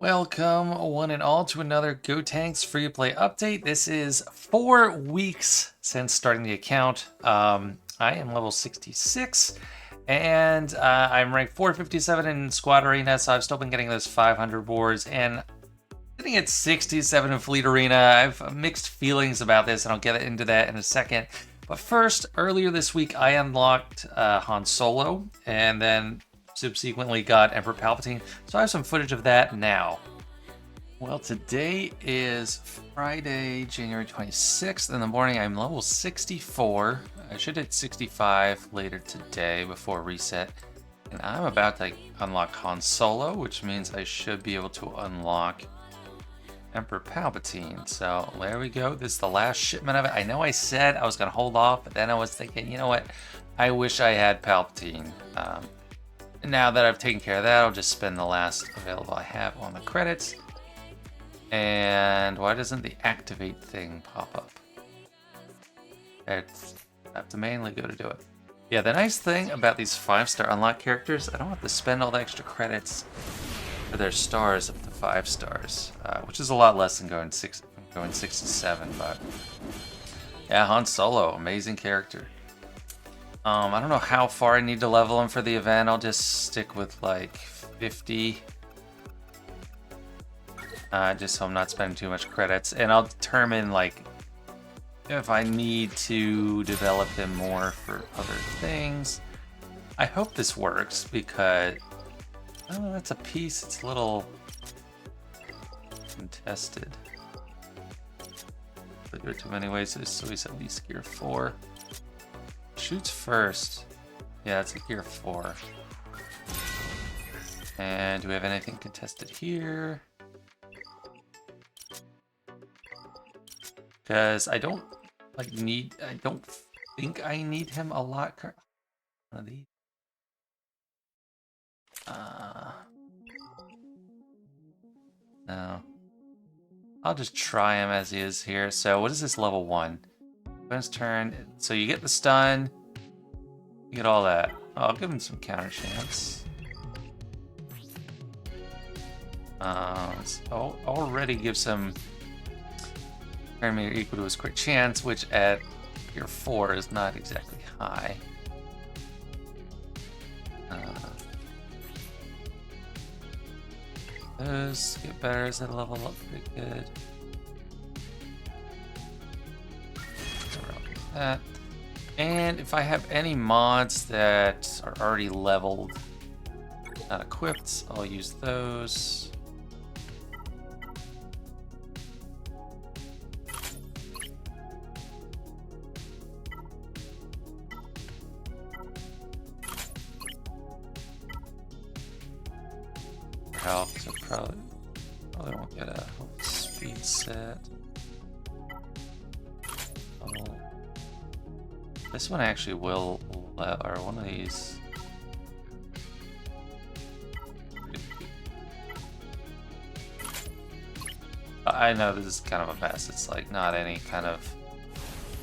Welcome, one and all, to another Gotenks free-to-play update. This is 4 weeks since starting the account. I am level 66, and I'm ranked 457 in Squad Arena, so I've still been getting those 500 rewards, and sitting at 67 in Fleet Arena. I have mixed feelings about this, and I'll get into that in a second. But first, earlier this week, I unlocked Han Solo, and then subsequently got Emperor Palpatine, so I have some footage of that now. Well, today is Friday, January 26th. In the morning, I'm level 64. I should hit 65 later today before reset. And I'm about to unlock Han Solo, which means I should be able to unlock Emperor Palpatine. So there we go. This is the last shipment of it. I know I said I was going to hold off, but then I was thinking, you know what? I wish I had Palpatine. Now that I've taken care of that, I'll just spend the last available I have on the credits. And why doesn't the activate thing pop up? I have to manually go to do it. Yeah, the nice thing about these 5-star unlock characters, I don't have to spend all the extra credits for their stars up to 5 stars, which is a lot less than going 6 to 7. But yeah, Han Solo, amazing character. I don't know how far I need to level him for the event. I'll just stick with like 50. Just so I'm not spending too much credits. And I'll determine like if I need to develop him more for other things. I hope this works because, oh, that's a piece. It's a little contested. But there are too many ways to so he's at least gear 4. Shoots first. Yeah, it's a gear 4. And do we have anything contested here? Because I don't think I need him a lot. One of these. No. I'll just try him as he is here. So what is this level 1? Bonus turn. So you get the stun. You get all that. Oh, I'll give him some counter chance. So already gives him parameter equal to his crit chance, which at gear 4 is not exactly high. Those get better as they level up pretty good. That. And if I have any mods that are already leveled, not equipped, I'll use those. Health, so probably won't get a speed set. This one actually will, or one of these. I know this is kind of a mess. It's like not any kind of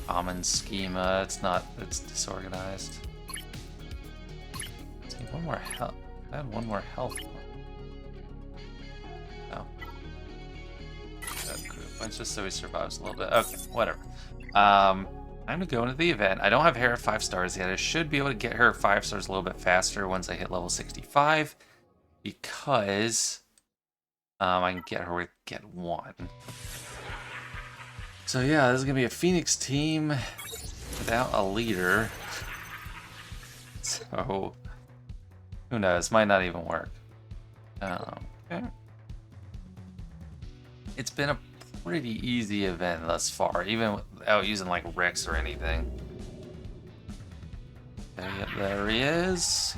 common schema. It's disorganized. Let's need one more health. I had one more health. No. Let's just so he survives a little bit. Okay, whatever. I'm gonna go into the event. I don't have her at 5 stars yet. I should be able to get her 5 stars a little bit faster once I hit level 65, because I can get her with get 1. So yeah, this is gonna be a Phoenix team without a leader. So who knows? Might not even work. Okay. It's been a pretty easy event thus far, even without using like Rex or anything. There he is.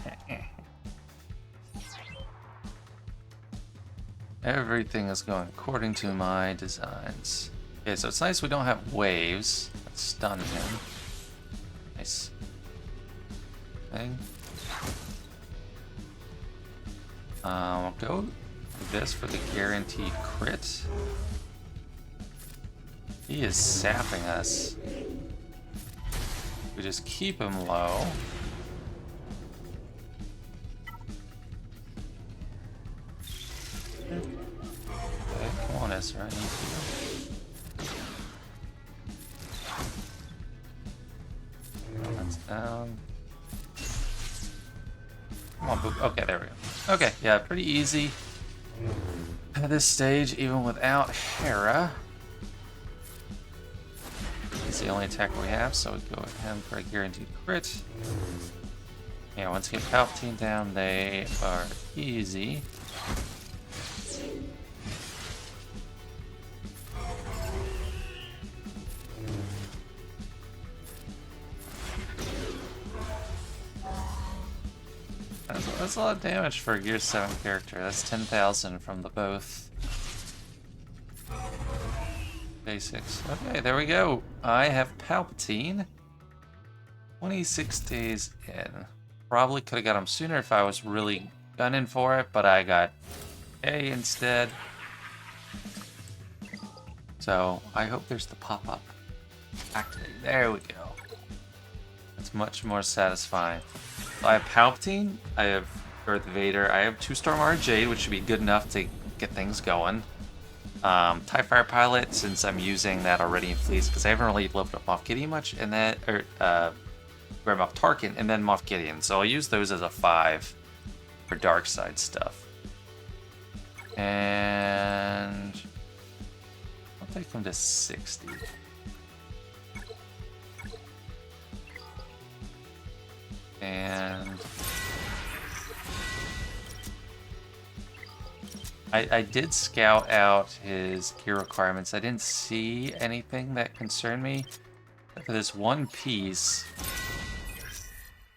Everything is going according to my designs. Okay, so it's nice we don't have waves that stun him. Nice. Thing. I'll go with this for the guaranteed crit. He is sapping us. We just keep him low. guys right into you. That's down. Come on, Boop. Okay, there we go. Okay, yeah, pretty easy at this stage, even without Hera. It's the only attack we have, so we go ahead for a guaranteed crit. Yeah, once you get Palpatine down, they are easy. That's a lot of damage for a Gear 7 character. That's 10,000 from the both. Basics. Okay, there we go. I have Palpatine. 26 days in. Probably could have got him sooner if I was really gunning for it, but I got A instead. So I hope there's the pop-up. Activate. There we go. That's much more satisfying. I have Palpatine, I have Darth Vader, I have 2-star Mara Jade, which should be good enough to get things going. TIE Fighter Pilot, since I'm using that already in Fleece, because I haven't really leveled up Moff Gideon much, and then, Grand Moff Tarkin, and then Moff Gideon. So I'll use those as a 5 for dark side stuff. And I'll take them to 60. And I did scout out his gear requirements. I didn't see anything that concerned me. For this one piece,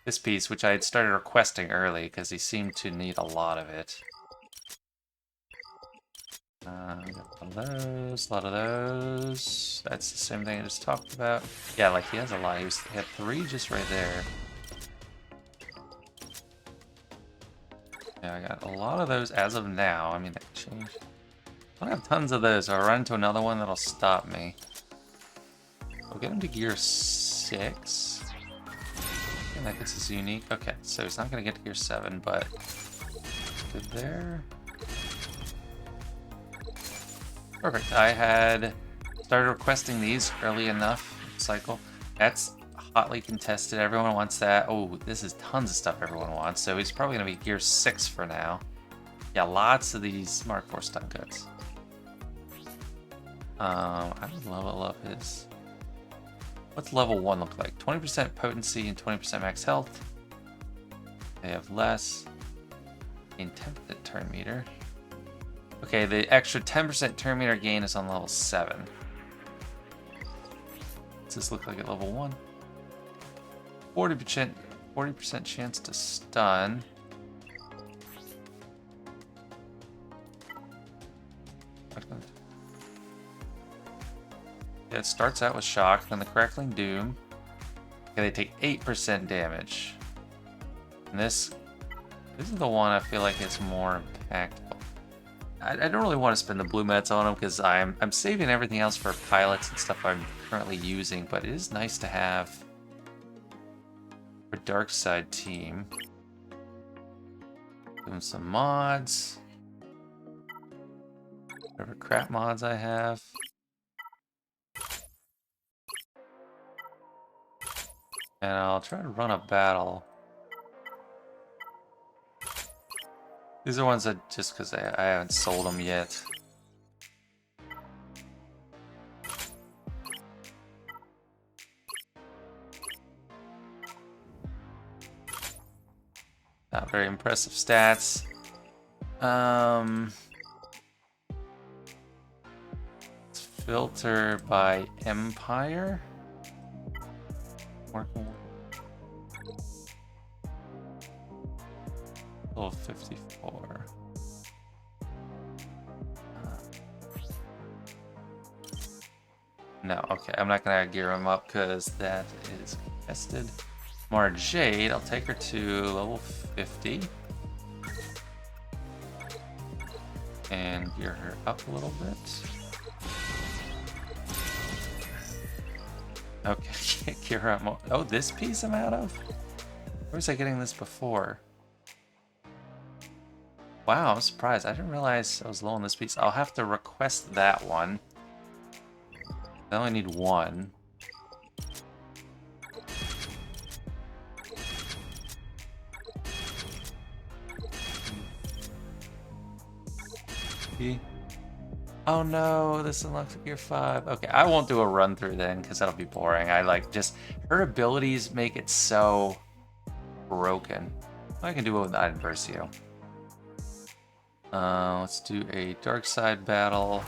this piece, which I had started requesting early because he seemed to need a lot of it. Got those, a lot of those. That's the same thing I just talked about. Yeah, like he has a lot. He had 3 just right there. Yeah, I got a lot of those as of now. I mean, that can change. I don't have tons of those. I'll run into another one that'll stop me. We'll get him to gear 6. And that gets us unique. Okay, so he's not going to get to gear 7, but good there. Perfect. I had started requesting these early enough cycle. That's hotly contested. Everyone wants that. Oh, this is tons of stuff everyone wants. So he's probably going to be gear 6 for now. Yeah, lots of these Mark 4 stun guts. I would level up his... What's level 1 look like? 20% potency and 20% max health. They have less. Gain 10% turn meter. Okay, the extra 10% turn meter gain is on level 7. Does this look like at level 1? 40% chance to stun. Yeah, it starts out with shock, then the crackling doom. Okay, they take 8% damage. And this is the one I feel like is more impactful. I don't really want to spend the blue meds on them because I'm saving everything else for pilots and stuff I'm currently using, but it is nice to have for dark side team. Doing some mods. Whatever crap mods I have. And I'll try to run a battle. These are ones that just because I haven't sold them yet. Not very impressive stats. Let's filter by Empire. Level 54. No, okay, I'm not gonna gear him up because that is contested. Mara Jade, I'll take her to level 50. And gear her up a little bit. Okay, can't gear her up more. Oh, this piece I'm out of? Where was I getting this before? Wow, I'm surprised. I didn't realize I was low on this piece. I'll have to request that one. I only need one. Oh no, this unlocks gear 5. Okay, I won't do a run through then, because that'll be boring. I like just her abilities make it so broken. I can do it with Iden Versio. Let's do a dark side battle.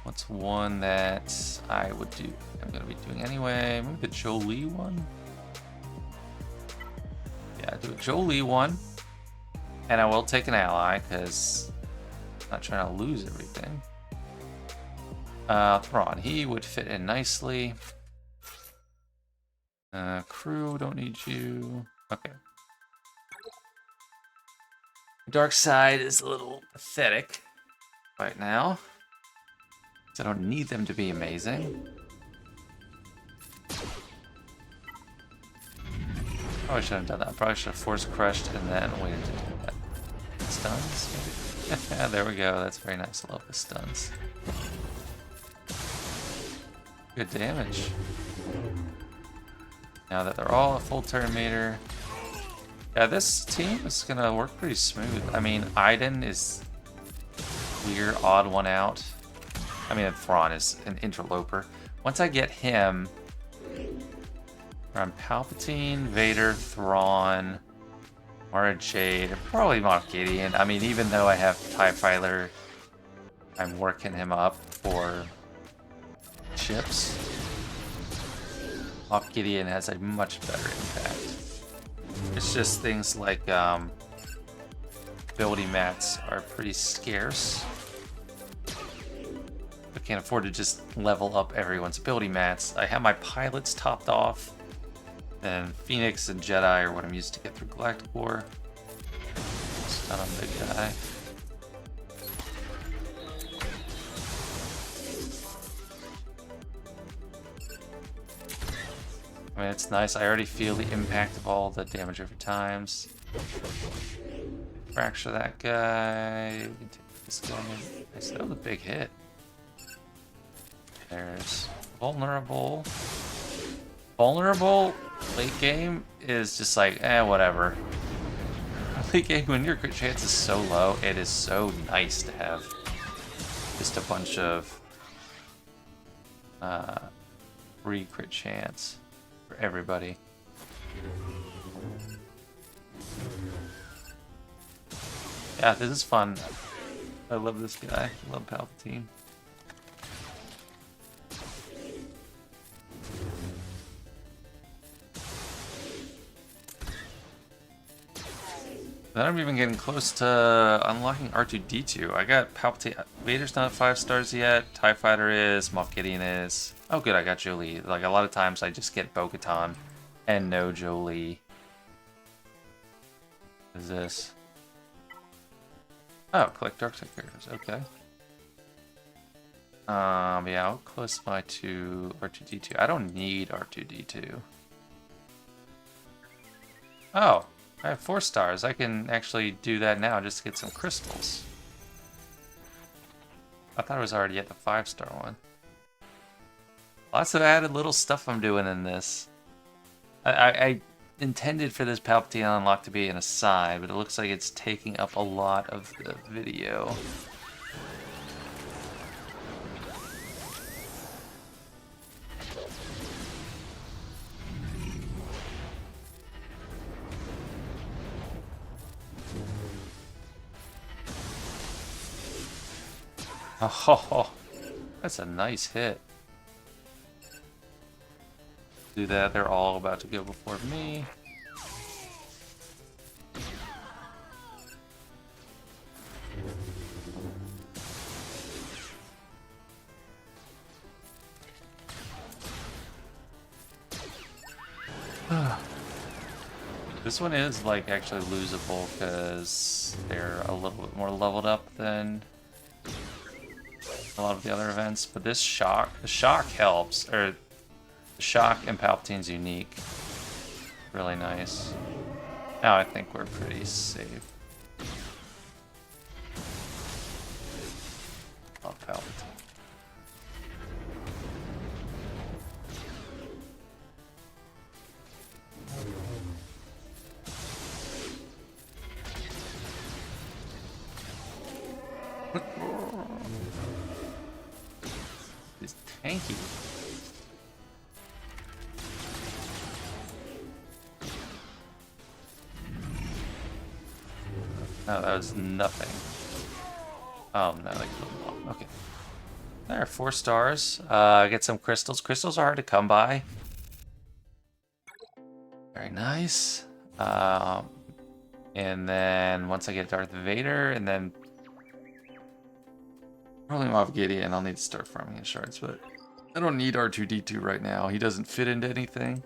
What's one that I would do? I'm gonna be doing anyway. Maybe the Jolie one. Yeah, do a Jolie one, and I will take an ally because I'm not trying to lose everything. Thrawn, he would fit in nicely. Crew, don't need you. Okay. Dark side is a little pathetic right now. I don't need them to be amazing. Probably shouldn't have done that. Probably should have force crushed and then waited to do that. Stuns, maybe? Yeah, there we go. That's very nice. I love the stuns. Good damage. Now that they're all a full turn meter. Yeah, this team is gonna work pretty smooth. I mean, Iden is weird, odd one out. I mean, Thrawn is an interloper. Once I get him, I'm Palpatine, Vader, Thrawn, Mara Jade, probably Moff Gideon. I mean, even though I have TIE Fighter, I'm working him up for chips. Moff Gideon has a much better impact. It's just things like ability mats are pretty scarce. I can't afford to just level up everyone's ability mats. I have my pilots topped off, and Phoenix and Jedi are what I'm used to get through Galactic War. Stun on big guy. I mean, it's nice. I already feel the impact of all the damage over times. Fracture that guy. We can take this guy. Nice. That was a big hit. There's vulnerable. Vulnerable late game is just like, whatever. Late game, when your crit chance is so low, it is so nice to have just a bunch of free crit chance for everybody. Yeah, this is fun. I love this guy. I love Palpatine. Then I'm even getting close to unlocking R2-D2. I got Palpatine. Vader's not 5 stars yet. TIE Fighter is. Moff Gideon is. Oh, good, I got Jolie. Like, a lot of times I just get Bo-Katan and no Jolie. What is this? Oh, collect dark side characters. Okay. Yeah, I'll close my to R2-D2. I don't need R2-D2. Oh. I have 4 stars. I can actually do that now just to get some crystals. I thought I was already at the 5-star one. Lots of added little stuff I'm doing in this. I intended for this Palpatine unlock to be an aside, but it looks like it's taking up a lot of the video. Oh, that's a nice hit. Do that, they're all about to go before me. This one is like actually losable because they're a little bit more leveled up than a lot of the other events, but this the shock helps, or the shock in Palpatine's unique. Really nice. Now I think we're pretty safe. It's tanky. Oh, that was nothing. Oh no, they killed them all. Okay. There, 4 stars. Get some crystals. Crystals are hard to come by. Very nice. And then once I get Darth Vader, and then probably Moff Gideon, I'll need to start farming his shards, but I don't need R2-D2 right now. He doesn't fit into anything.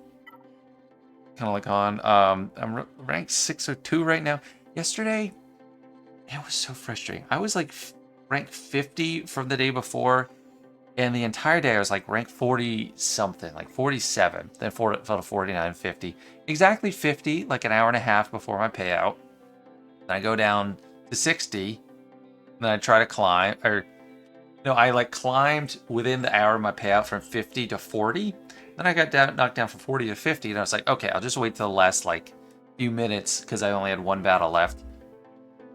Kind of like Han. I'm ranked 602 right now. Yesterday, it was so frustrating. I was like ranked 50 from the day before, and the entire day I was like ranked 40 something, like 47. Then fell to 49, 50. Exactly 50, like an hour and a half before my payout. Then I go down to 60. Then I try to climb, or no, I like climbed within the hour of my payout from 50 to 40. Then I got knocked down from 40 to 50, and I was like, okay, I'll just wait till the last like few minutes because I only had 1 battle left.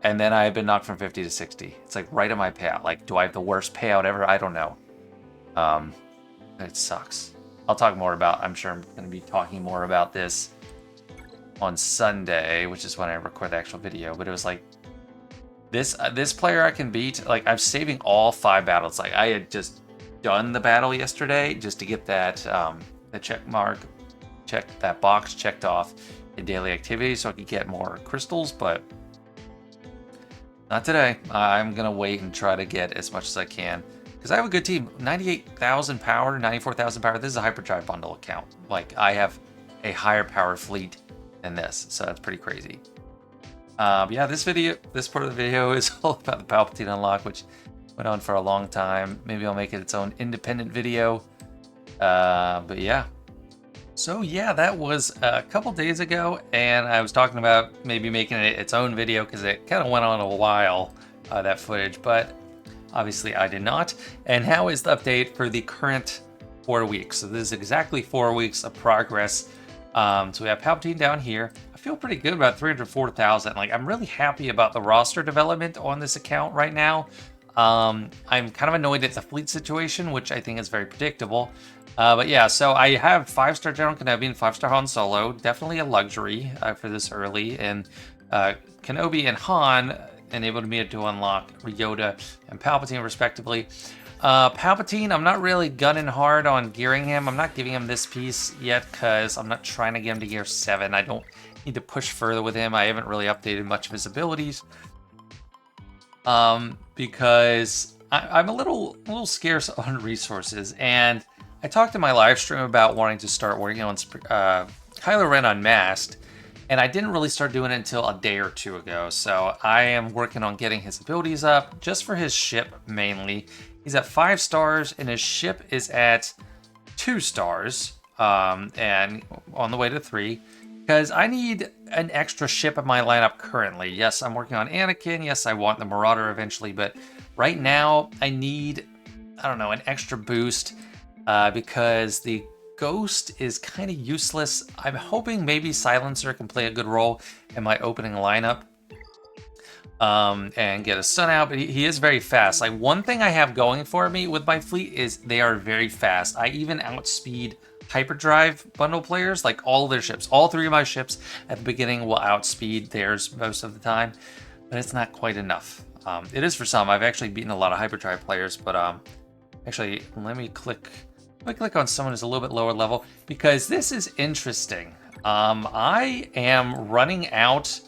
And then I had been knocked from 50 to 60. It's like right at my payout. Like, do I have the worst payout ever? I don't know. It sucks. I'll talk more about, I'm sure I'm going to be talking more about this on Sunday, which is when I record the actual video. But it was like, this player I can beat. Like, I'm saving all 5 battles. Like, I had just done the battle yesterday just to get that, the check that box checked off in daily activity so I could get more crystals, but not today. I'm going to wait and try to get as much as I can. Because I have a good team. 98,000 power, 94,000 power. This is a hyperdrive bundle account. Like, I have a higher power fleet than this. So that's pretty crazy. Yeah, this part of the video is all about the Palpatine unlock, which went on for a long time. Maybe I'll make it its own independent video. But yeah. So yeah, that was a couple days ago, and I was talking about maybe making it its own video because it kind of went on a while, that footage, but obviously I did not. And now is the update for the current 4 weeks. So this is exactly 4 weeks of progress. So we have Palpatine down here. I feel pretty good about 304,000. Like, I'm really happy about the roster development on this account right now. I'm kind of annoyed at the fleet situation, which I think is very predictable. But yeah, so I have 5-star General Kenobi and 5-star Han Solo. Definitely a luxury for this early. And Kenobi and Han enabled me to unlock Yoda and Palpatine respectively. Palpatine, I'm not really gunning hard on gearing him. I'm not giving him this piece yet because I'm not trying to get him to gear 7. I don't need to push further with him. I haven't really updated much of his abilities. Because I'm a little scarce on resources, and I talked in my live stream about wanting to start working on Kylo Ren Unmasked, and I didn't really start doing it until a day or 2 ago. So I am working on getting his abilities up, just for his ship mainly. He's at 5 stars, and his ship is at 2 stars, and on the way to 3. Because I need an extra ship in my lineup currently. Yes, I'm working on Anakin. Yes, I want the Marauder eventually, but right now I need, I don't know, an extra boost. Because the Ghost is kind of useless. I'm hoping maybe Silencer can play a good role in my opening lineup and get a stun out, but he is very fast. Like, one thing I have going for me with my fleet is they are very fast. I even outspeed hyperdrive bundle players, like all their ships. All 3 of my ships at the beginning will outspeed theirs most of the time, but it's not quite enough. It is for some. I've actually beaten a lot of hyperdrive players, but actually, let me click on someone who's a little bit lower level, because this is interesting. I am running out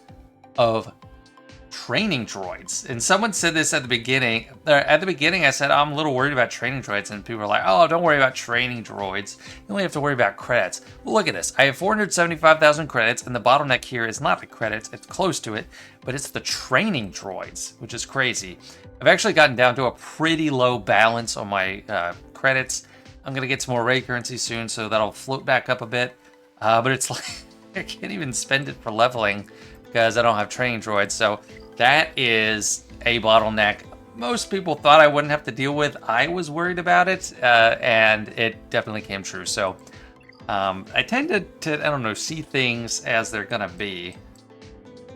of training droids, and someone said this at the beginning. At the beginning, I said I'm a little worried about training droids, and people are like, "Oh, don't worry about training droids. You only have to worry about credits." Well, look at this. I have 475,000 credits, and the bottleneck here is not the credits. It's close to it, but it's the training droids, which is crazy. I've actually gotten down to a pretty low balance on my credits. I'm going to get some more raid currency soon, so that'll float back up a bit. But it's like, I can't even spend it for leveling because I don't have training droids. So that is a bottleneck most people thought I wouldn't have to deal with. I was worried about it, and it definitely came true. So I tend to, I don't know, see things as they're going to be.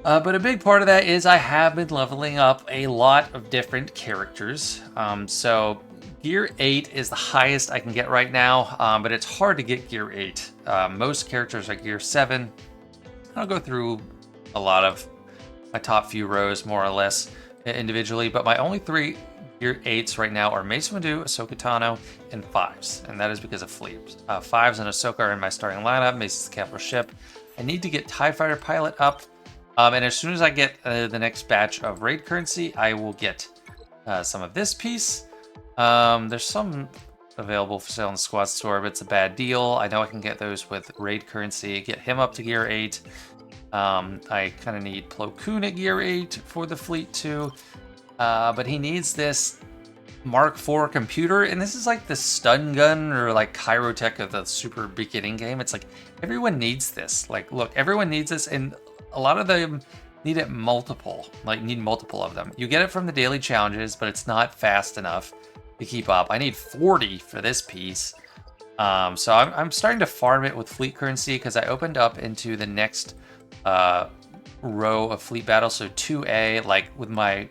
But a big part of that is I have been leveling up a lot of different characters. So Gear 8 is the highest I can get right now, but it's hard to get Gear 8. Most characters are Gear 7. I'll go through a lot of my top few rows, more or less, individually, but my only 3 Gear 8s right now are Mace Windu, Ahsoka Tano, and 5s, and that is because of fleet. 5s and Ahsoka are in my starting lineup. Mace is the capital ship. I need to get TIE Fighter Pilot up, and as soon as I get the next batch of raid currency, I will get some of this piece. There's some available for sale in the squad store, but it's a bad deal. I know I can get those with raid currency, get him up to Gear 8. I kind of need Plo Koon at Gear 8 for the fleet too. But he needs this Mark IV computer, and this is like the stun gun or like Kyrotech of the super beginning game. It's like everyone needs this. Like, look, everyone needs this, and a lot of them need it multiple. Like, need multiple of them. You get it from the daily challenges, but it's not fast enough to keep up. I need 40 for this piece. So I'm starting to farm it with fleet currency because I opened up into the next row of fleet battles. So 2A, like with my.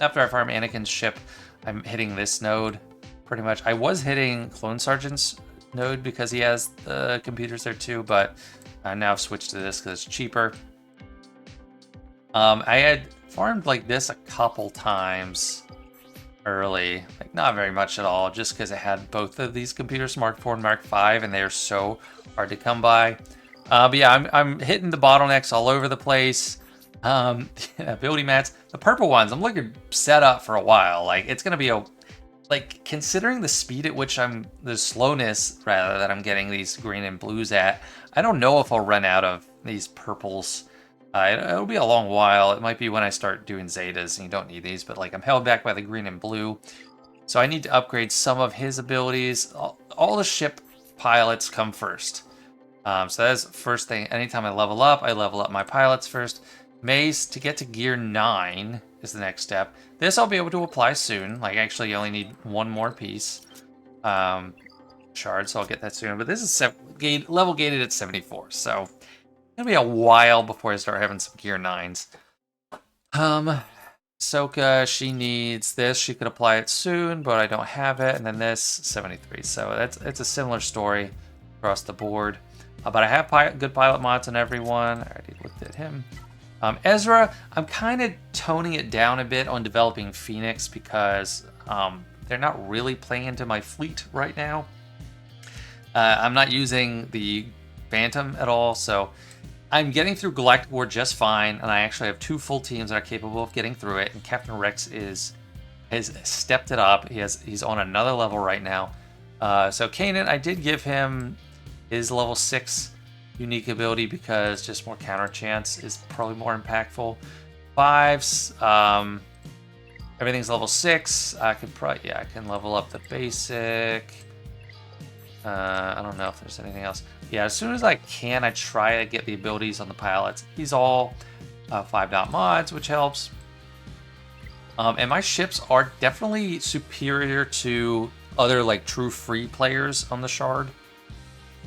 After I farm Anakin's ship, I'm hitting this node pretty much. I was hitting Clone Sergeant's node because he has the computers there too, but I now have switched to this because it's cheaper. I had farmed like this a couple times early, like not very much at all, just because it had both of these computers, Mark IV and Mark V, and they are so hard to come by. But yeah, I'm hitting the bottlenecks all over the place. Ability mats, the purple ones, I'm looking set up for a while. Like, it's gonna be like, considering the speed at which the slowness rather that I'm getting these green and blues at, I don't know if I'll run out of these purples. It'll be a long while. It might be when I start doing Zetas and you don't need these, but like, I'm held back by the green and blue, so I need to upgrade some of his abilities. All the ship pilots come first, so that's the first thing. Anytime I level up my pilots first. Mace, to get to Gear 9 is the next step. This I'll be able to apply soon. Like, actually, you only need one more piece. Shard, so I'll get that soon. But this is level gated at 74, so it's going to be a while before I start having some Gear 9s. Ahsoka, she needs this. She could apply it soon, but I don't have it. And then this, 73. So it's a similar story across the board. But I have good pilot mods on everyone. I already looked at him. Ezra, I'm kind of toning it down a bit on developing Phoenix because they're not really playing into my fleet right now. I'm not using the Phantom at all, so I'm getting through Galactic War just fine, and I actually have 2 full teams that are capable of getting through it, and Captain Rex has stepped it up. He's on another level right now. So Kanan, I did give him his level 6 unique ability because just more counter chance is probably more impactful. 5s, everything's level 6. I can level up the basic. I don't know if there's anything else. Yeah, as soon as I can, I try to get the abilities on the pilots. These all 5-dot mods, which helps. And my ships are definitely superior to other like true free players on the Shard,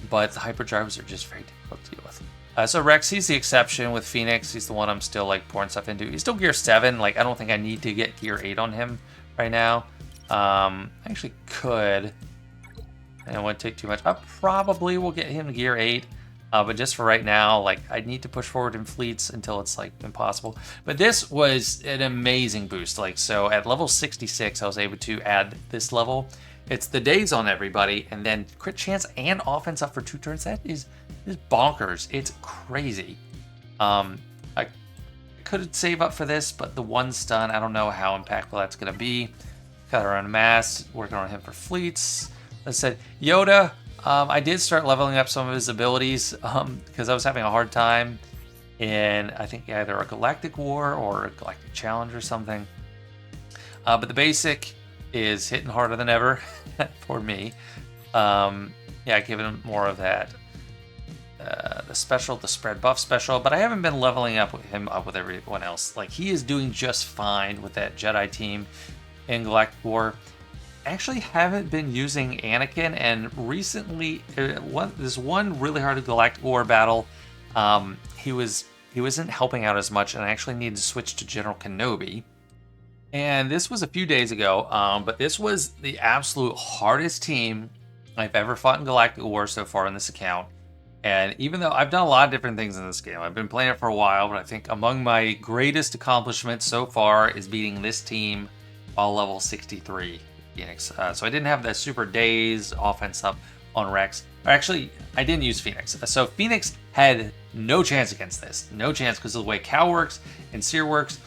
but the hyperdrives are just very difficult to deal with. So Rex, he's the exception with Phoenix. He's the one I'm still like pouring stuff into. He's still Gear 7. Like, I don't think I need to get Gear 8 on him right now. I actually could. And it wouldn't take too much. I probably will get him to Gear 8. But just for right now, like, I need to push forward in fleets until it's like impossible. But this was an amazing boost. Like, so at level 66, I was able to add this level. It's the days on everybody, and then crit chance and offense up for 2 turns. That is bonkers. It's crazy. I could save up for this, but the 1 stun, I don't know how impactful that's going to be. Cut around mass, working on him for fleets. I said, Yoda, I did start leveling up some of his abilities because I was having a hard time in, I think, either a Galactic War or a Galactic Challenge or something. But the basic is hitting harder than ever for me. Yeah, giving him more of that. The special, the spread buff special, but I haven't been leveling up with everyone else. Like, he is doing just fine with that Jedi team in Galactic War. Actually haven't been using Anakin, and recently, this one really hard Galactic War battle, he was he wasn't helping out as much, and I actually needed to switch to General Kenobi. And this was a few days ago, but this was the absolute hardest team I've ever fought in Galactic War so far in this account. And even though I've done a lot of different things in this game, I've been playing it for a while, but I think among my greatest accomplishments so far is beating this team while level 63 Phoenix. So I didn't have the super days offense up on Rex. Or actually, I didn't use Phoenix. So Phoenix had no chance against this. No chance because of the way Cal works and Seer works.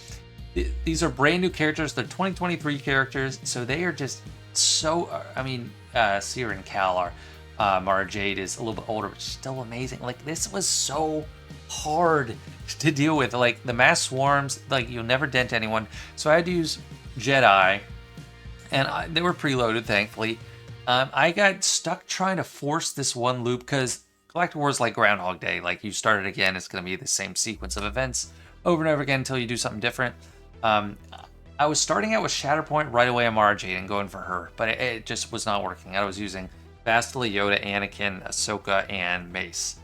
These are brand new characters. They're 2023 characters. So they are just so... I mean, Seer and Cal are... Mara Jade is a little bit older, but still amazing. Like, this was so hard to deal with. Like, the mass swarms, like, you'll never dent anyone. So I had to use Jedi, and they were preloaded, thankfully. I got stuck trying to force this one loop, because Galactic War is like Groundhog Day. Like, you start it again, it's going to be the same sequence of events over and over again until you do something different. I was starting out with Shatterpoint right away on Mara Jade and going for her, but it just was not working. I was using Bastila, Yoda, Anakin, Ahsoka, and Mace.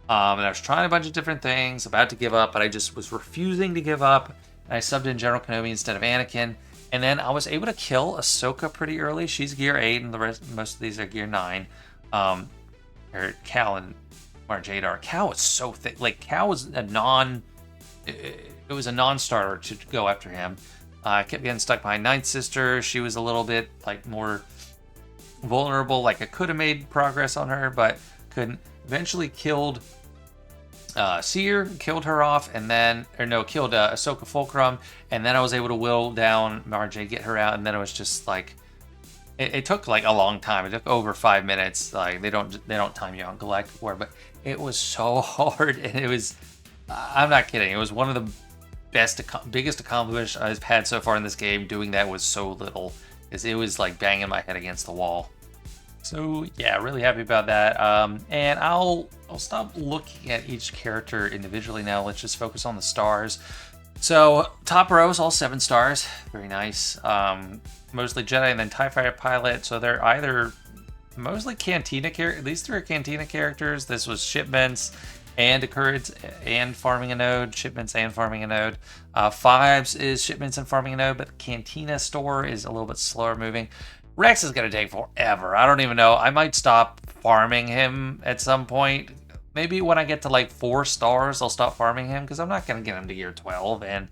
And I was trying a bunch of different things, about to give up, but I just was refusing to give up. And I subbed in General Kenobi instead of Anakin. And then I was able to kill Ahsoka pretty early. She's gear 8, and most of these are gear 9. Or Cal and Mara Jade are. Cal was so thick. Like, Cal was it was a non-starter to go after him. I kept getting stuck behind Ninth Sister. She was a little bit, like, more vulnerable. Like, I could have made progress on her, but couldn't. Eventually killed Seer, killed her off, and then, killed Ahsoka Fulcrum, and then I was able to will down Mara Jade, get her out, and then it was just like, it took like a long time. It took over 5 minutes. Like, they don't time you on Galactic War, but it was so hard, and it was, I'm not kidding, it was one of the biggest accomplishments I've had so far in this game, doing that with so little, because it was like banging my head against the wall. So yeah, really happy about that. And I'll stop looking at each character individually now. Let's just focus on the stars. So top row is all 7 stars, very nice. Mostly Jedi and then TIE Fighter Pilot. So they're either mostly Cantina characters. These 3 are Cantina characters. This was shipments and occurrence and farming a node, shipments and farming a node. 5s is shipments and farming a node, but the Cantina store is a little bit slower moving. Rex is going to take forever. I don't even know. I might stop farming him at some point. Maybe when I get to like 4 stars, I'll stop farming him, because I'm not going to get him to gear 12, and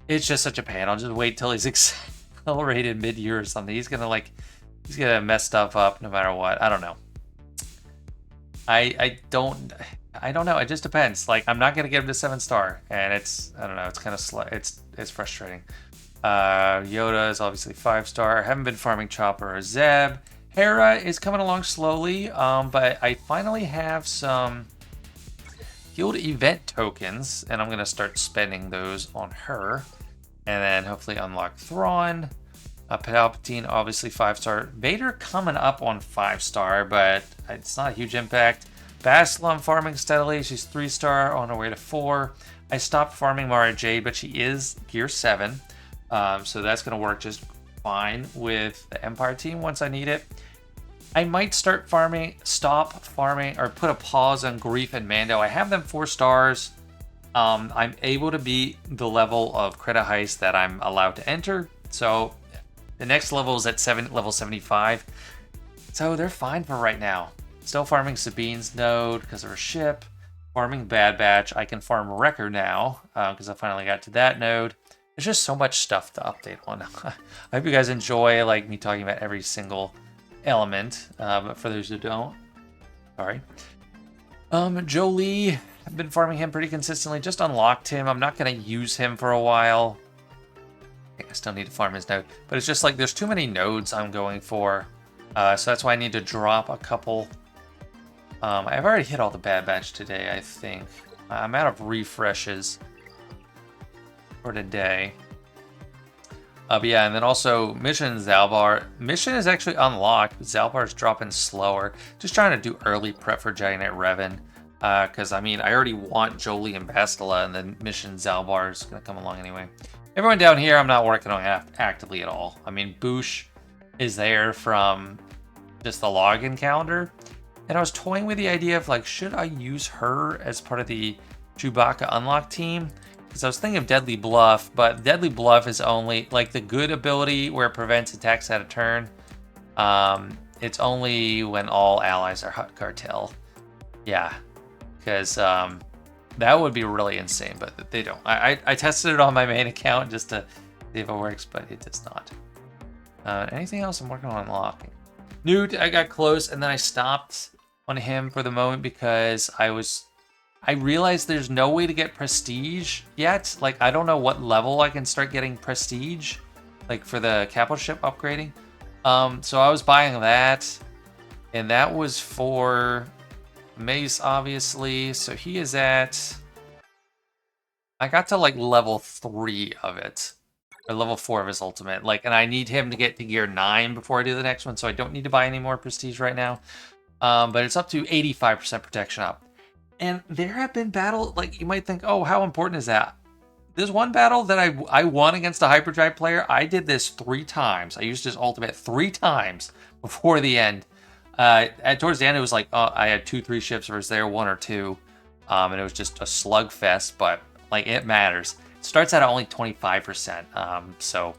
it's just such a pain. I'll just wait till he's accelerated mid-year or something. He's going to mess stuff up no matter what. I don't know. I don't know. It just depends. Like, I'm not going to get him to 7-star, and I don't know. It's kind of slow. It's frustrating. Yoda is obviously 5-star. Haven't been farming Chopper or Zeb. Hera is coming along slowly, but I finally have some guild event tokens, and I'm going to start spending those on her. And then hopefully unlock Thrawn. Palpatine, obviously 5-star. Vader coming up on 5-star, but it's not a huge impact. Bastila, I'm farming steadily. She's 3-star on her way to 4. I stopped farming Mara Jade, but she is gear 7. So that's going to work just fine with the Empire team once I need it. I might stop farming, or put a pause on Grief and Mando. I have them 4 stars. I'm able to beat the level of Krita Heist that I'm allowed to enter. So the next level is at level 75. So they're fine for right now. Still farming Sabine's node because of her ship. Farming Bad Batch. I can farm Wrecker now because I finally got to that node. There's just so much stuff to update on. I hope you guys enjoy like me talking about every single element. But for those who don't, sorry. Jolie, I've been farming him pretty consistently. Just unlocked him. I'm not going to use him for a while. I still need to farm his node. But it's just like there's too many nodes I'm going for. So that's why I need to drop a couple. I've already hit all the Bad Batch today, I think. I'm out of refreshes for today. But yeah, and then also Mission Zalbar. Mission is actually unlocked, but Zalbar is dropping slower. Just trying to do early prep for Giant Revan. Because, I mean, I already want Jolie and Bastila, and then Mission Zalbar is going to come along anyway. Everyone down here, I'm not working on actively at all. I mean, Boosh is there from just the login calendar. And I was toying with the idea of, like, should I use her as part of the Chewbacca unlock team. Because I was thinking of Deadly Bluff, but Deadly Bluff is only like the good ability where it prevents attacks at a turn. It's only when all allies are Hut Cartel. Yeah, because that would be really insane, but they don't. I tested it on my main account just to see if it works, but it does not. Anything else I'm working on unlocking? Newt, I got close, and then I stopped on him for the moment because I realized there's no way to get prestige yet. Like, I don't know what level I can start getting prestige, like for the capital ship upgrading. So I was buying that, and that was for Mace, obviously. So he is at, I got to like level 3 of it, or level 4 of his ultimate. Like, and I need him to get to gear 9 before I do the next one, so I don't need to buy any more prestige right now. But it's up to 85% protection up. And there have been battles, like, you might think, oh, how important is that? There's one battle that I won against a hyperdrive player. I did this 3 times. I used his ultimate 3 times before the end. Towards the end, it was like, I had 2-3 ships versus there, 1 or 2. And it was just a slugfest, but, like, it matters. It starts out at only 25%. So,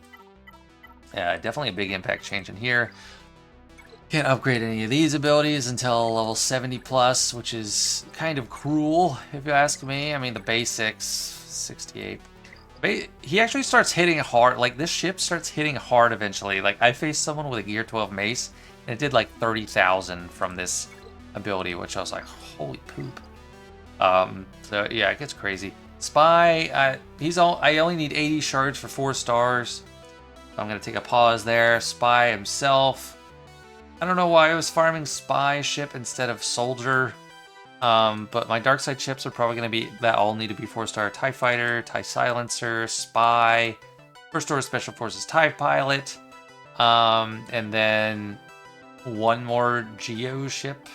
definitely a big impact change in here. Can't upgrade any of these abilities until level 70 plus, which is kind of cruel, if you ask me. I mean, the basics, 68. He actually starts hitting hard. Like, this ship starts hitting hard eventually. Like, I faced someone with a gear 12 mace, and it did like 30,000 from this ability, which I was like, holy poop. So yeah, it gets crazy. Spy, I only need 80 shards for 4 stars. I'm gonna take a pause there. Spy himself. I don't know why I was farming Spy ship instead of Soldier, but my dark side ships are probably going to be, that all need to be 4-star TIE Fighter, TIE Silencer, Spy, First Order Special Forces TIE Pilot, and then one more Geo ship.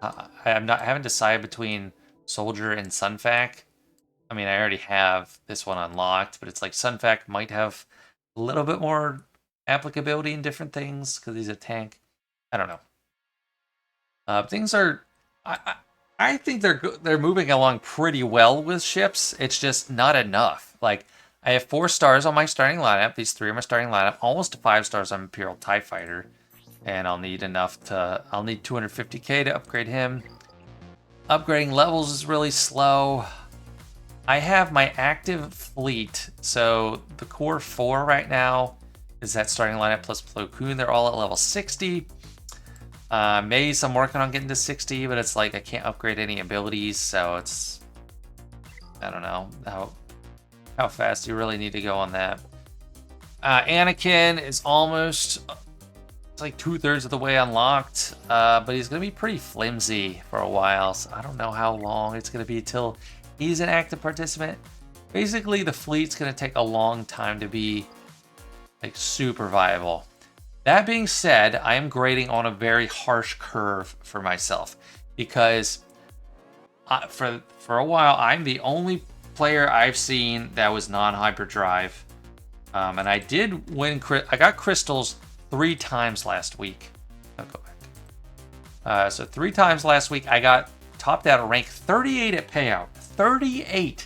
I haven't decided between Soldier and Sunfac. I mean, I already have this one unlocked, but it's like Sunfac might have a little bit more applicability in different things because he's a tank. I don't know. Things are, I think they're moving along pretty well with ships. It's just not enough. Like, I have 4 stars on my starting lineup. These 3 are my starting lineup. Almost 5 stars on Imperial TIE Fighter, and I'll need 250k to upgrade him. Upgrading levels is really slow. I have my active fleet, so the core 4 right now is that starting lineup plus Plo Koon. They're all at level 60. Mace, I'm working on getting to 60, but it's like I can't upgrade any abilities, so it's, I don't know how fast you really need to go on that. Anakin is almost, it's like 2/3 of the way unlocked, but he's going to be pretty flimsy for a while, so I don't know how long it's going to be till he's an active participant. Basically, the fleet's going to take a long time to be like super viable. That being said, I am grading on a very harsh curve for myself because for a while, I'm the only player I've seen that was non-hyperdrive. And I did win, I got crystals 3 times last week. I'll go back. So 3 times last week, I got topped out at rank 38 at payout. 38!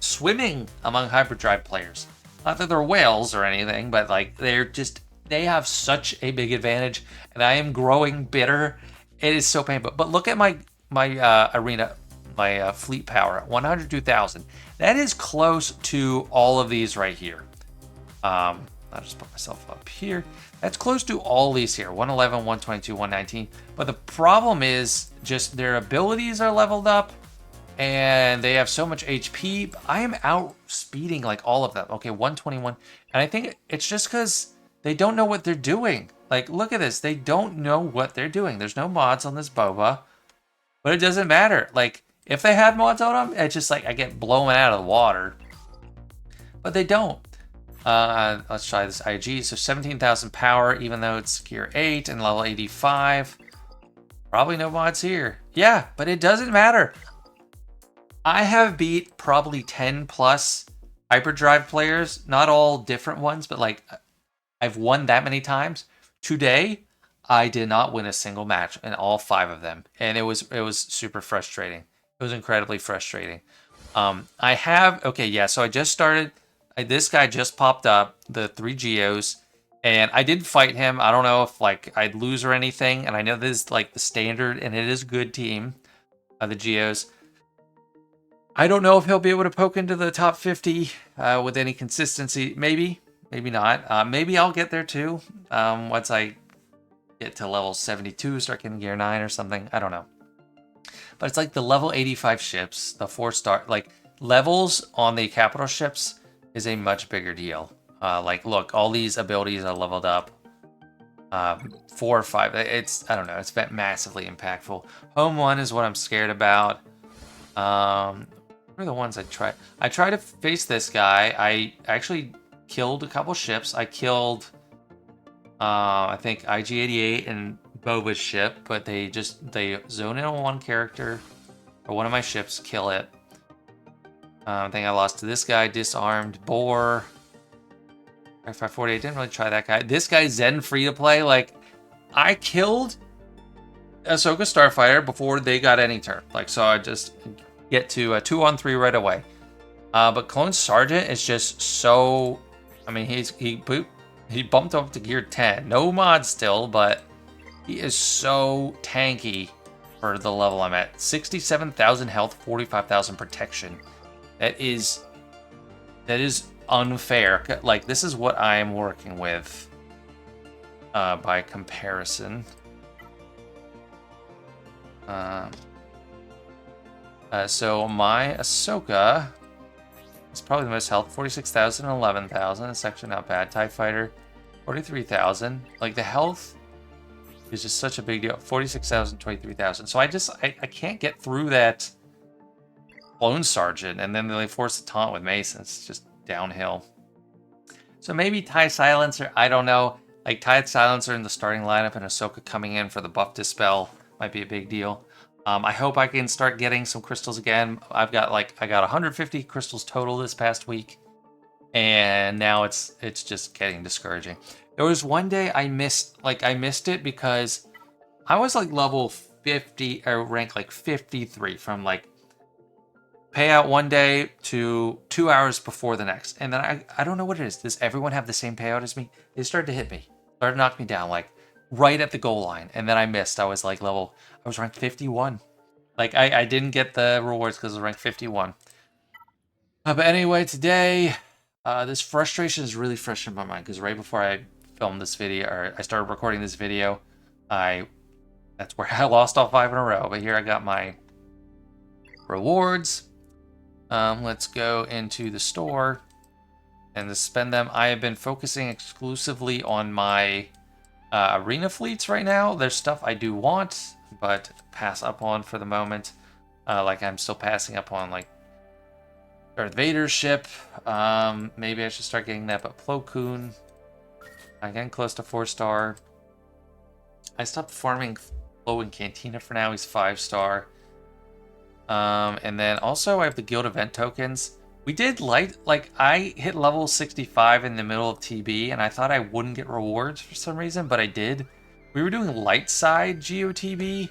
Swimming among hyperdrive players. Not that they're whales or anything, but like they have such a big advantage, and I am growing bitter. It is so painful. But look at my arena, my fleet power, 102,000. That is close to all of these right here. I'll just put myself up here. That's close to all these here, 111, 122, 119. But the problem is just their abilities are leveled up, and they have so much HP. I am outspeeding like all of them. Okay, 121. And I think it's just because they don't know what they're doing. Like, look at this. They don't know what they're doing. There's no mods on this boba, but it doesn't matter. Like, if they had mods on them, it's just like I get blown out of the water. But they don't. Let's try this IG. So 17,000 power, even though it's gear 8 and level 85. Probably no mods here. Yeah, but it doesn't matter. I have beat probably 10 plus hyperdrive players. Not all different ones, but like I've won that many times. Today, I did not win a single match in all 5 of them. And it was super frustrating. It was incredibly frustrating. I have, okay, yeah, so I just started, this guy just popped up, the 3 Geos, and I did fight him. I don't know if, like, I'd lose or anything, and I know this is, like, the standard, and it is a good team, the Geos. I don't know if he'll be able to poke into the top 50 with any consistency. Maybe, maybe not. Maybe I'll get there too once I get to level 72, start getting gear 9 or something. I don't know. But it's like the level 85 ships, the 4-star, like levels on the capital ships is a much bigger deal. Like, look, all these abilities are leveled up. 4 or 5. It's, I don't know, it's been massively impactful. Home 1 is what I'm scared about. What are the ones I tried? I tried to face this guy. I actually killed a couple ships. I killed, I think, IG-88 and Boba's ship, but they zone in on one character, or one of my ships, kill it. I think I lost to this guy, Disarmed, Boar. F540, I didn't really try that guy. This guy, Zen free to play, like, I killed Ahsoka Starfighter before they got any turn. Like, so I just get to a 2-on-3 right away. But Clone Sergeant is just so, I mean, he bumped up to gear 10. No mod still, but he is so tanky for the level I'm at. 67,000 health, 45,000 protection. That is unfair. Like, this is what I am working with by comparison. So my Ahsoka is probably the most health, 46,000 and 11,000. It's actually not bad. TIE Fighter, 43,000. Like, the health is just such a big deal. 46,000, 23,000. So I can't get through that Clone Sergeant, and then they force a taunt with Mason. It's just downhill. So maybe TIE Silencer, I don't know. Like, TIE Silencer in the starting lineup and Ahsoka coming in for the buff dispel might be a big deal. I hope I can start getting some crystals again. I got 150 crystals total this past week, and now it's just getting discouraging. There was one day I missed it because I was like level 50 or rank like 53 from like payout one day to 2 hours before the next, and then I don't know what it is. Does everyone have the same payout as me? They started to hit me, started to knock me down like right at the goal line, and then I missed. I was like I was ranked 51. Like, I didn't get the rewards because I was ranked 51. But anyway, today, this frustration is really fresh in my mind because right before I filmed this video, or I started recording this video, that's where I lost all 5 in a row. But here I got my rewards. Let's go into the store and to spend them. I have been focusing exclusively on my arena fleets right now. There's stuff I do want, but pass up on for the moment. Like, I'm still passing up on like Darth Vader's ship. Maybe I should start getting that, but Plo Koon, I'm getting close to 4-star. I stopped farming Plo in Cantina for now. He's 5-star. And then also I have the guild event tokens. We did I hit level 65 in the middle of TB, and I thought I wouldn't get rewards for some reason, but I did. We were doing light side GOTB.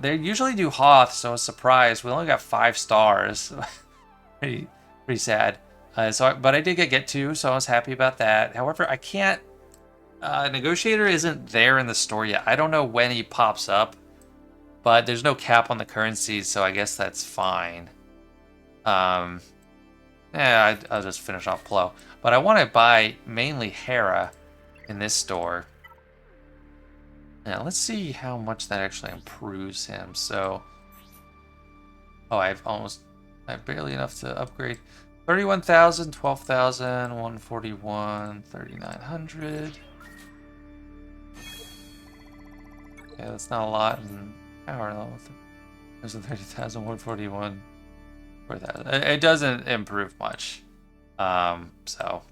They usually do Hoth, so I was surprised. We only got 5 stars. pretty sad. But I did get 2, so I was happy about that. However, I can't. Negotiator isn't there in the store yet. I don't know when he pops up, but there's no cap on the currencies, so I guess that's fine. Yeah, I'll just finish off Plo. But I want to buy mainly Hera in this store. Now, let's see how much that actually improves him. So, I have barely enough to upgrade. 31,000, 12,000, 141, 3,900. Yeah, that's not a lot in power level. There's a 30,000, 141, 4,000. It doesn't improve much. So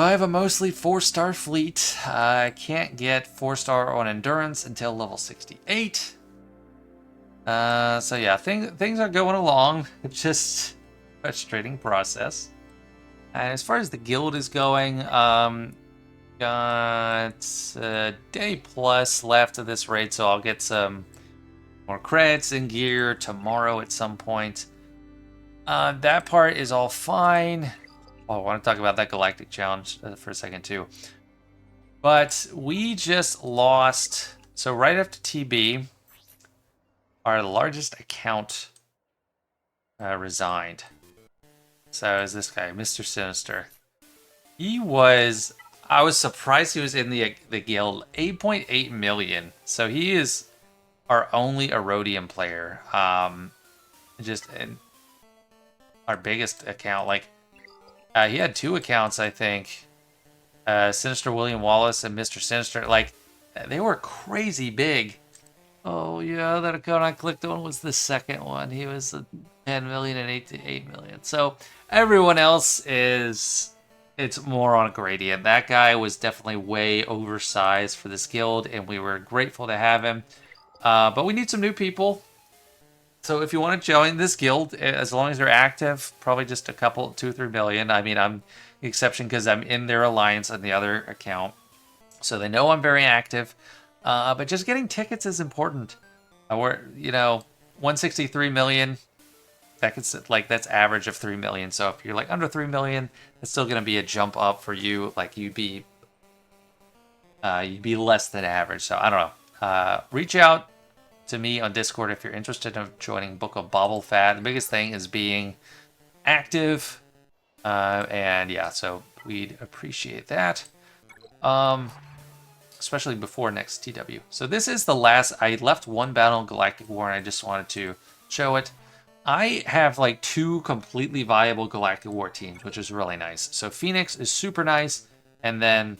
I have a mostly 4-star fleet. I can't get 4-star on endurance until level 68. So yeah, things are going along. It's just a frustrating process. And as far as the guild is going, got a day plus left of this raid, so I'll get some more credits and gear tomorrow at some point. That part is all fine. Oh, I want to talk about that Galactic Challenge for a second too. But we just lost. So right after TB, our largest account resigned. So is this guy, Mr. Sinister. He was. I was surprised he was in the guild. 8.8 million. So he is our only Erodium player. Just in our biggest account. Like he had 2 accounts, I think. Sinister William Wallace and Mr. Sinister. Like they were crazy big. Oh yeah, that account I clicked on was the second one. He was 10 million and 8 million. So everyone else is. It's more on a gradient. That guy was definitely way oversized for this guild, and we were grateful to have him. But we need some new people. So if you want to join this guild, as long as you're active, probably just a couple, 2-3 million. I mean, I'm the exception because I'm in their alliance on the other account. So they know I'm very active. But just getting tickets is important. We're, 163 million. That's average of 3 million. So if you're like under 3 million, it's still going to be a jump up for you. Like you'd be less than average. So I don't know. Reach out to me on Discord if you're interested in joining Book of Bobble Fat. The biggest thing is being active. And yeah, so we'd appreciate that. Especially before next TW. So this is the last. I left one battle in Galactic War and I just wanted to show it. I have like 2 completely viable Galactic War teams, which is really nice. So Phoenix is super nice, and then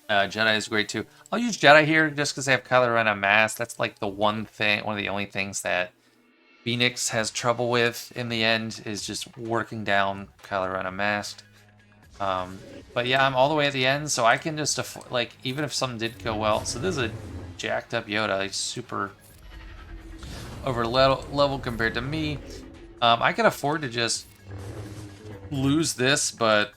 Jedi is great too. I'll use Jedi here just because they have Kylo Ren Unmasked. That's like the one of the only things that Phoenix has trouble with in the end is just working down Kylo Ren Unmasked. But yeah, I'm all the way at the end, so I can just like even if something did go well. So this is a jacked up Yoda, like super over level compared to me. I can afford to just lose this, but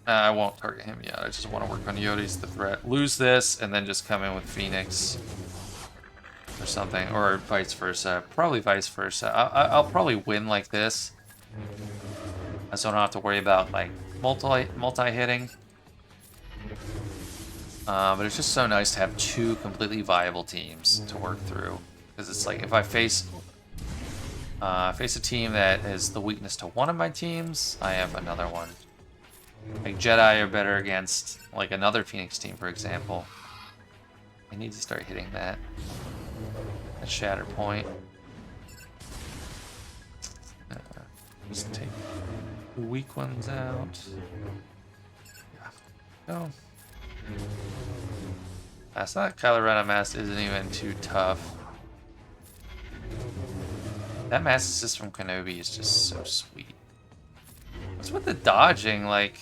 I won't target him yet. I just want to work on Yoda. He's the threat. Lose this, and then just come in with Phoenix or something, or vice versa. Probably vice versa. I'll probably win like this, so I don't have to worry about like multi-hitting. But it's just so nice to have 2 completely viable teams to work through. Because it's like if I face a team that has the weakness to one of my teams, I have another one. Like Jedi are better against like another Phoenix team, for example. I need to start hitting that shatter point. Just take the weak ones out. Yeah. Go. That's not Kylo Ren Unmasked isn't even too tough. That Master System from Kenobi is just so sweet. What's with the dodging? Like,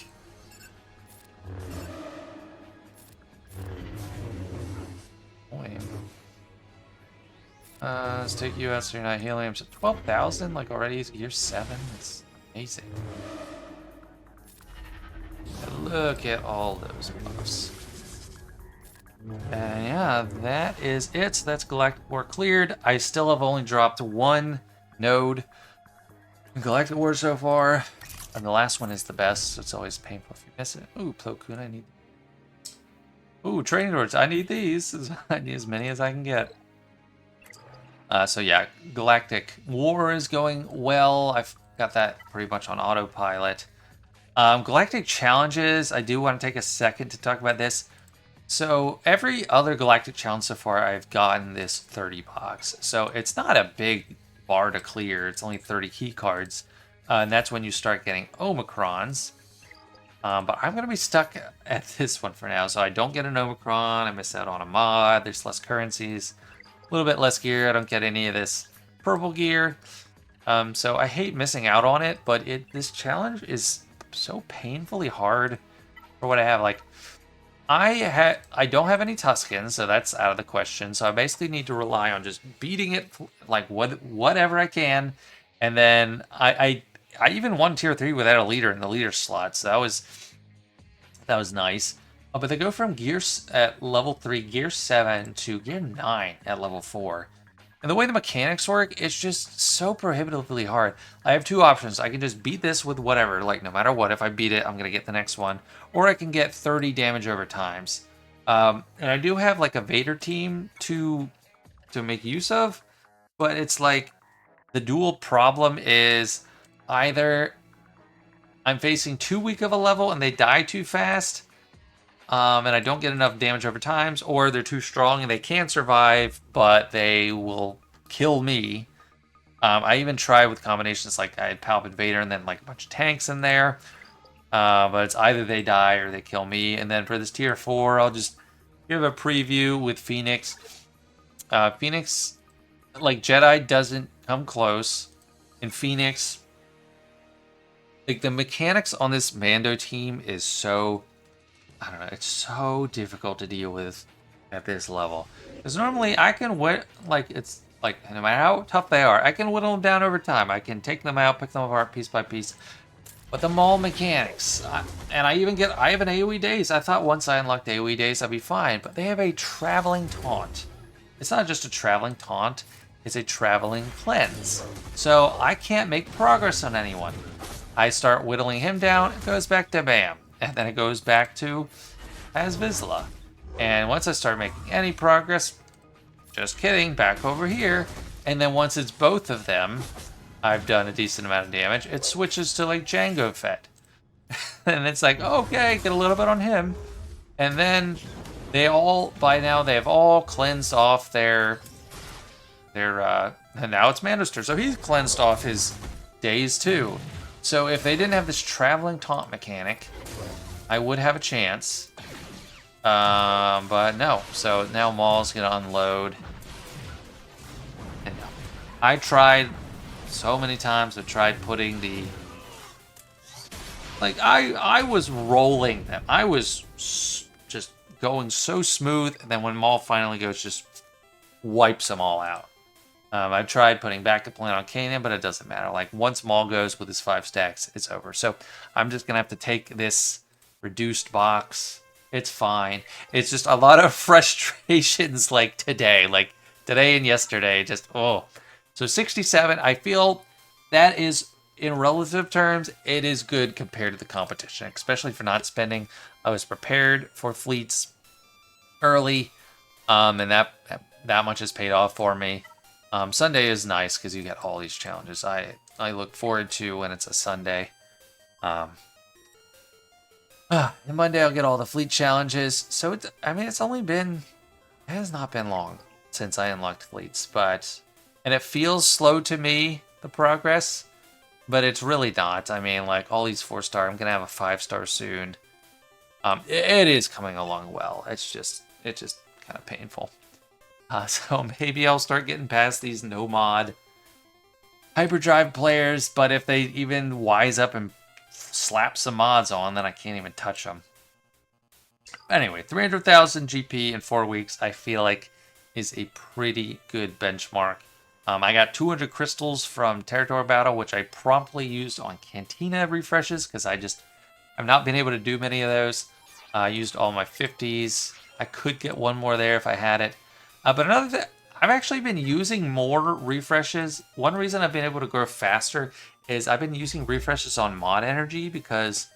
let's take you out so you're not healing. I'm 12,000, like already year 7. It's amazing. And look at all those buffs. And yeah, that is it. So that's Galactic War cleared. I still have only dropped 1 node in Galactic War so far. And the last one is the best, so it's always painful if you miss it. Ooh, Plo Koon, I need... Ooh, training doors, I need these. I need as many as I can get. So yeah, Galactic War is going well. I've got that pretty much on autopilot. Galactic Challenges, I do want to take a second to talk about this. So every other Galactic Challenge so far, I've gotten this 30 box. So it's not a big bar to clear. It's only 30 key cards. And that's when you start getting Omicrons. But I'm going to be stuck at this one for now. So I don't get an Omicron. I miss out on a mod. There's less currencies. A little bit less gear. I don't get any of this purple gear. So I hate missing out on it. But this challenge is so painfully hard for what I have. Like, I don't have any Tuskens, so that's out of the question. So I basically need to rely on just beating it like whatever I can. And then I even won tier 3 without a leader in the leader slot, so that was nice. But they go from gear at level 3, gear 7 to gear 9 at level 4. And the way the mechanics work, it's just so prohibitively hard. I have two options. I can just beat this with whatever, like no matter what. If I beat it, I'm going to get the next one. Or I can get 30 damage over times. And I do have like a Vader team to make use of. But it's like the dual problem is either I'm facing too weak of a level and they die too fast. And I don't get enough damage over times, or they're too strong and they can survive, but they will kill me. I even tried with combinations like I had Palpatine Vader and then like a bunch of tanks in there. But it's either they die or they kill me. And then for this tier 4, I'll just give a preview with Phoenix. Phoenix, like Jedi, doesn't come close. In Phoenix, like the mechanics on this Mando team is so, I don't know, it's so difficult to deal with at this level. Because normally I can it's like, no matter how tough they are, I can whittle them down over time. I can take them out, pick them apart piece by piece. But the maul mechanics, I have an AoE daze. I thought once I unlocked AoE daze, I'd be fine. But they have a traveling taunt. It's not just a traveling taunt, it's a traveling cleanse. So I can't make progress on anyone. I start whittling him down, it goes back to Bam. And then it goes back to as Vizsla. And once I start making any progress, just kidding, back over here. And then once it's both of them, I've done a decent amount of damage, it switches to like Jango Fett. And it's like, okay, get a little bit on him. And then by now they have all cleansed off and now it's Manister. So he's cleansed off his days too. So if they didn't have this traveling taunt mechanic, I would have a chance. But no. So now Maul's gonna unload. And no. I tried so many times. I tried putting the... Like, I was rolling them. I was just going so smooth. And then when Maul finally goes, just wipes them all out. I tried putting backup plan on Kanan, but it doesn't matter. Like, once Maul goes with his 5 stacks, it's over. So I'm just going to have to take this reduced box. It's fine. It's just a lot of frustrations like today and yesterday. Just, oh. So 67, I feel that is, in relative terms, it is good compared to the competition, especially for not spending. I was prepared for fleets early, and that much has paid off for me. Sunday is nice because you get all these challenges. I look forward to when it's a Sunday. And Monday I'll get all the fleet challenges. So it has not been long since I unlocked fleets, and it feels slow to me, the progress, but it's really not. I mean, like all these 4-star, I'm gonna have a 5-star soon. It is coming along well. It's just kind of painful. So maybe I'll start getting past these no-mod hyperdrive players, but if they even wise up and slap some mods on, then I can't even touch them. Anyway, 300,000 GP in 4 weeks, I feel like is a pretty good benchmark. I got 200 crystals from Territory Battle, which I promptly used on Cantina refreshes, because I've not been able to do many of those. I used all my 50s. I could get one more there if I had it. But another thing, I've actually been using more refreshes. One reason I've been able to grow faster is I've been using refreshes on mod energy, because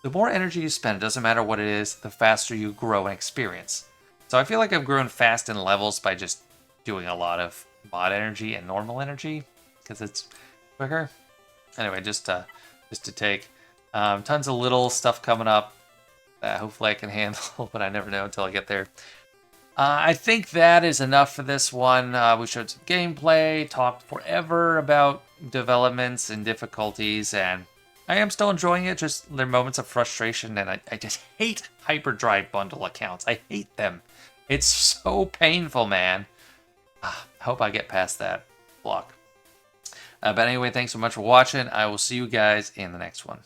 the more energy you spend, it doesn't matter what it is, the faster you grow in experience. So I feel like I've grown fast in levels by just doing a lot of mod energy and normal energy, because it's quicker. Anyway, just to take tons of little stuff coming up that hopefully I can handle, but I never know until I get there. I think that is enough for this one. We showed some gameplay, talked forever about developments and difficulties, and I am still enjoying it. Just there are moments of frustration, and I just hate hyperdrive bundle accounts. I hate them. It's so painful, man. I hope I get past that block. But anyway, thanks so much for watching. I will see you guys in the next one.